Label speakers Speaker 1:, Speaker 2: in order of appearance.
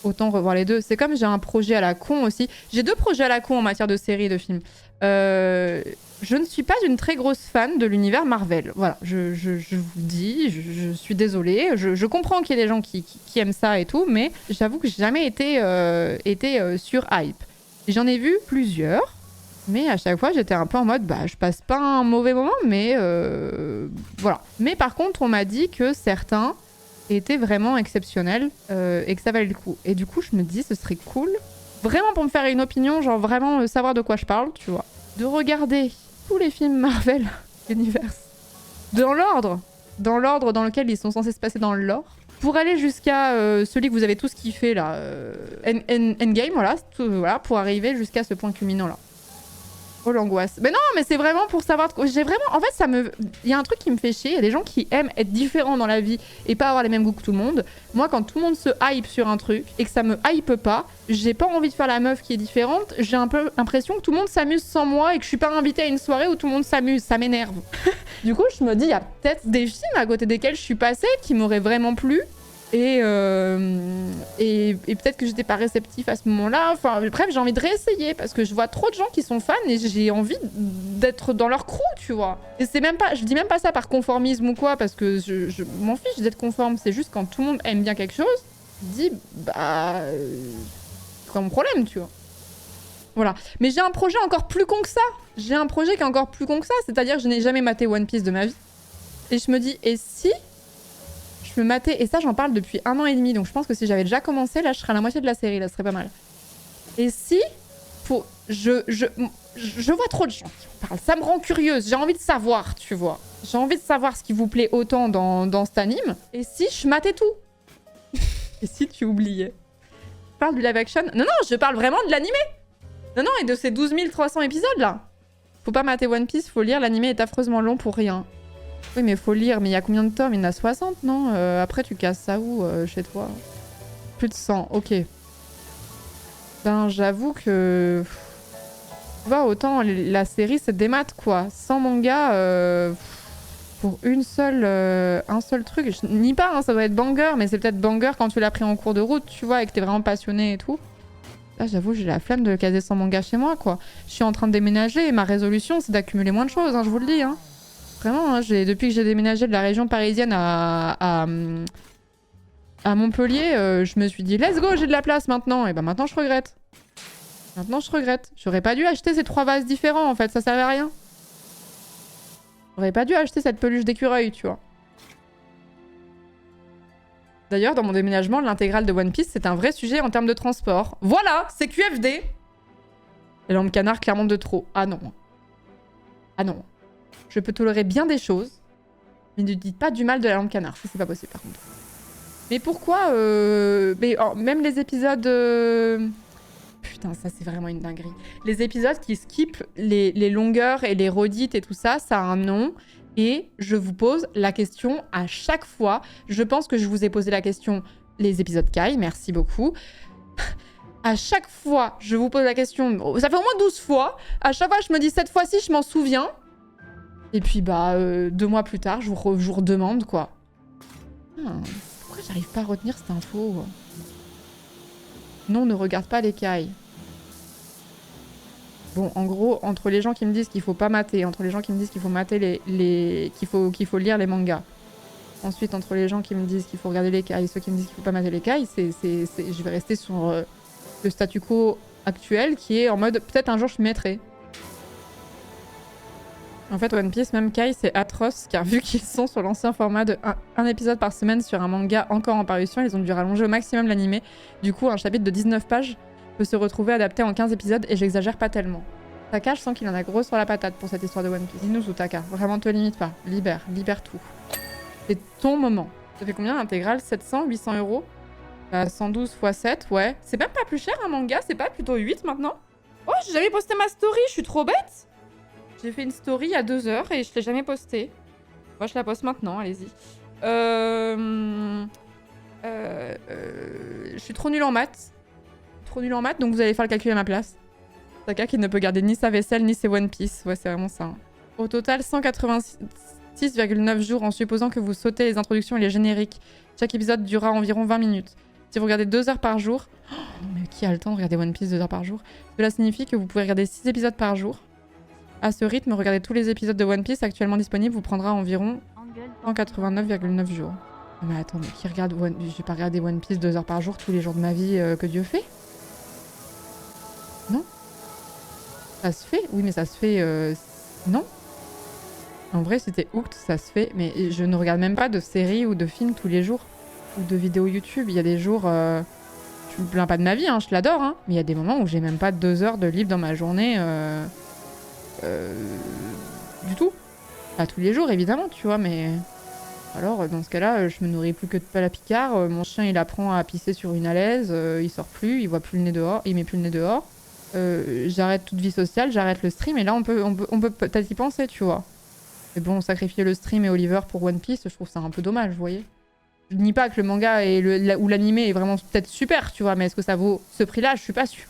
Speaker 1: autant revoir les deux. C'est comme j'ai un projet à la con aussi. J'ai 2 projets à la con en matière de séries et de films. Je ne suis pas une très grosse fan de l'univers Marvel. Voilà, je vous dis, je suis désolée. Je comprends qu'il y ait des gens qui aiment ça et tout, mais j'avoue que j'ai jamais été sur hype. J'en ai vu plusieurs, mais à chaque fois j'étais un peu en mode, bah je passe pas un mauvais moment, mais voilà. Mais par contre, on m'a dit que certains étaient vraiment exceptionnels et que ça valait le coup. Et du coup, je me dis, ce serait cool, vraiment pour me faire une opinion, genre vraiment savoir de quoi je parle, tu vois, de regarder tous les films Marvel Universe dans l'ordre dans lequel ils sont censés se passer dans le lore, pour aller jusqu'à celui que vous avez tous kiffé là, Endgame, voilà, voilà, pour arriver jusqu'à ce point culminant là. Oh l'angoisse. Mais non, mais c'est vraiment pour savoir... J'ai vraiment... En fait, ça me... Il y a un truc qui me fait chier. Il y a des gens qui aiment être différents dans la vie et pas avoir les mêmes goûts que tout le monde. Moi, quand tout le monde se hype sur un truc et que ça me hype pas, j'ai pas envie de faire la meuf qui est différente. J'ai un peu l'impression que tout le monde s'amuse sans moi et que je suis pas invitée à une soirée où tout le monde s'amuse. Ça m'énerve. Du coup, je me dis, il y a peut-être des films à côté desquels je suis passée qui m'auraient vraiment plu. Et peut-être que j'étais pas réceptif à ce moment-là. Enfin, bref, j'ai envie de réessayer parce que je vois trop de gens qui sont fans et j'ai envie d'être dans leur crew, tu vois. Et c'est même pas, je dis même pas ça par conformisme ou quoi, parce que je m'en fiche d'être conforme. C'est juste quand tout le monde aime bien quelque chose, je dis, bah, c'est pas mon problème, tu vois. Voilà. Mais j'ai un projet encore plus con que ça. J'ai un projet qui est encore plus con que ça, c'est-à-dire que je n'ai jamais maté One Piece de ma vie. Et je me dis, et si je me matais, et ça j'en parle depuis 1 an et demi, donc je pense que si j'avais déjà commencé, là je serais à la moitié de la série, là ce serait pas mal. Et si, pour, je vois trop de gens qui en parlent, ça me rend curieuse, j'ai envie de savoir, tu vois. J'ai envie de savoir ce qui vous plaît autant dans cet anime, et si je matais tout. Et si tu oubliais. Je parle du live action. Non, non, je parle vraiment de l'animé. Non, non, et de ces 12 300 épisodes là. Faut pas mater One Piece, faut lire, l'animé est affreusement long pour rien. Oui, mais faut lire. Mais il y a combien de tomes? Il y en a 60, non? Après, tu casses ça où chez toi? Plus de 100, ok. Ben, j'avoue que... Tu vois, autant la série, c'est des maths, quoi. Sans manga, pour un seul truc. Je nie pas, hein, ça doit être banger, mais c'est peut-être banger quand tu l'as pris en cours de route, tu vois, et que t'es vraiment passionné et tout. Là, j'avoue, j'ai la flemme de caser sans manga chez moi, quoi. Je suis en train de déménager et ma résolution, c'est d'accumuler moins de choses, hein, je vous le dis, hein. Vraiment, hein, depuis que j'ai déménagé de la région parisienne à Montpellier, je me suis dit, let's go, j'ai de la place maintenant. Et ben maintenant, je regrette. Maintenant, je regrette. J'aurais pas dû acheter ces 3 vases différents, en fait, ça servait à rien. J'aurais pas dû acheter cette peluche d'écureuil, tu vois. D'ailleurs, dans mon déménagement, l'intégrale de One Piece, c'est un vrai sujet en termes de transport. Voilà, c'est QFD. La lampe canard, clairement de trop. Ah non. Ah non. Je peux tolérer bien des choses, mais ne dites pas du mal de la lampe canard. Ça, c'est pas possible, par contre. Mais pourquoi même les épisodes... Putain, ça, c'est vraiment une dinguerie. Les épisodes qui skippent les longueurs et les redites et tout ça, ça a un nom. Et je vous pose la question à chaque fois. Je pense que je vous ai posé la question les épisodes Kai. Merci beaucoup. À chaque fois, je vous pose la question... Ça fait au moins 12 fois. À chaque fois, je me dis, cette fois-ci, je m'en souviens. Et puis, bah, 2 mois plus tard, je vous redemande, quoi. Pourquoi j'arrive pas à retenir cette info? Non, ne regarde pas les cailles. Bon, en gros, entre les gens qui me disent qu'il faut pas mater, entre les gens qui me disent qu'il faut mater qu'il faut lire les mangas. Ensuite, entre les gens qui me disent qu'il faut regarder les cailles, ceux qui me disent qu'il faut pas mater les cailles, je vais rester sur le statu quo actuel qui est en mode, peut-être un jour je m'y mettrai. En fait, One Piece, même Kai, c'est atroce, car vu qu'ils sont sur l'ancien format de un épisode par semaine sur un manga encore en parution, ils ont dû rallonger au maximum l'animé. Du coup, un chapitre de 19 pages peut se retrouver adapté en 15 épisodes, et j'exagère pas tellement. Taka, je sens qu'il en a gros sur la patate pour cette histoire de One Piece. Dis-nous tout, Taka. Vraiment, te limite pas. Libère tout. C'est ton moment. Ça fait combien l'intégrale? 700, 800 euros 112 x 7, ouais. C'est même pas plus cher un manga, c'est pas plutôt 8 maintenant? Oh, j'ai jamais posté ma story, je suis trop bête. J'ai fait une story il y a 2 heures et je l'ai jamais postée. Moi, je la poste maintenant, allez-y. Je suis trop nulle en maths. Donc vous allez faire le calcul à ma place. Taka qui ne peut garder ni sa vaisselle ni ses One Piece. Ouais, c'est vraiment ça. Hein. Au total, 186,9 jours en supposant que vous sautez les introductions et les génériques. Chaque épisode durera environ 20 minutes. Si vous regardez 2 heures par jour... Oh, mais qui a le temps de regarder One Piece 2 heures par jour? Cela signifie que vous pouvez regarder 6 épisodes par jour. À ce rythme, regarder tous les épisodes de One Piece actuellement disponibles vous prendra environ 189,9 jours. Mais attends, mais qui regarde One... Je vais pas regarder One Piece 2 heures par jour tous les jours de ma vie que Dieu fait. Non. Ça se fait? Oui, mais ça se fait... Non. En vrai, c'était hooked, ça se fait. Mais je ne regarde même pas de séries ou de films tous les jours. Ou de vidéos YouTube. Il y a des jours... Je me plains pas de ma vie, hein, je l'adore. Hein. Mais il y a des moments où j'ai même pas 2 heures de libre dans ma journée. Du tout. Pas tous les jours, évidemment, tu vois, mais... Alors, dans ce cas-là, je me nourris plus que de pâle à Picard. Mon chien, il apprend à pisser sur une alaise. Il sort plus, il voit plus le nez dehors. Il met plus le nez dehors. J'arrête toute vie sociale, j'arrête le stream. Et là, on peut peut-être y penser, tu vois. Mais bon, sacrifier le stream et Oliver pour One Piece, je trouve ça un peu dommage, vous voyez. Je nie pas que le manga ou l'animé est vraiment peut-être super, tu vois. Mais est-ce que ça vaut ce prix-là? Je suis pas sûre.